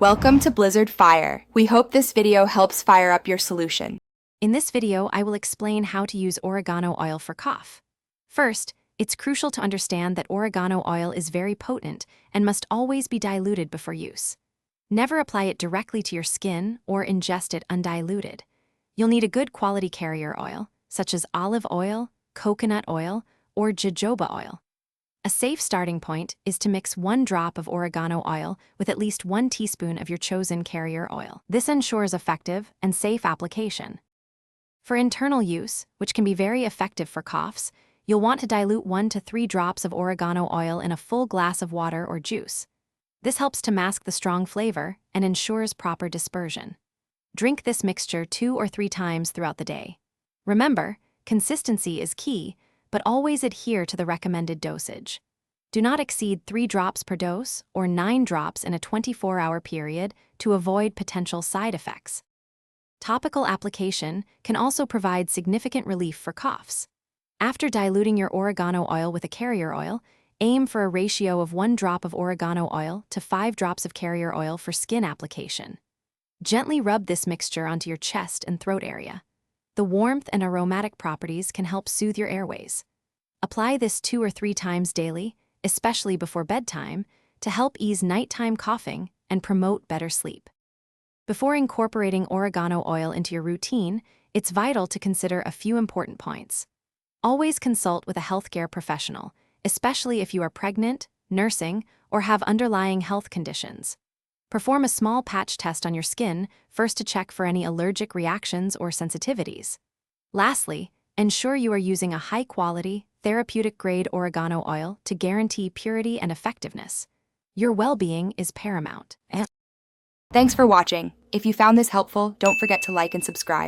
Welcome to Blizzard Fire. We hope this video helps fire up your solution. In this video, I will explain how to use oregano oil for cough. First, it's crucial to understand that oregano oil is very potent and must always be diluted before use. Never apply it directly to your skin or ingest it undiluted. You'll need a good quality carrier oil, such as olive oil, coconut oil, or jojoba oil. A safe starting point is to mix 1 drop of oregano oil with at least 1 teaspoon of your chosen carrier oil. This ensures effective and safe application. For internal use, which can be very effective for coughs, you'll want to dilute 1 to 3 drops of oregano oil in a full glass of water or juice. This helps to mask the strong flavor and ensures proper dispersion. Drink this mixture 2 or 3 times throughout the day. Remember, consistency is key, but always adhere to the recommended dosage. Do not exceed 3 drops per dose or 9 drops in a 24-hour period to avoid potential side effects. Topical application can also provide significant relief for coughs. After diluting your oregano oil with a carrier oil, aim for a ratio of 1 drop of oregano oil to 5 drops of carrier oil for skin application. Gently rub this mixture onto your chest and throat area. The warmth and aromatic properties can help soothe your airways. Apply this 2 or 3 times daily, especially before bedtime, to help ease nighttime coughing and promote better sleep. Before incorporating oregano oil into your routine, it's vital to consider a few important points. Always consult with a healthcare professional, especially if you are pregnant, nursing, or have underlying health conditions. Perform a small patch test on your skin first to check for any allergic reactions or sensitivities. Lastly, ensure you are using a high-quality, therapeutic-grade oregano oil to guarantee purity and effectiveness. Your well-being is paramount. Thanks for watching. If you found this helpful, don't forget to like and subscribe.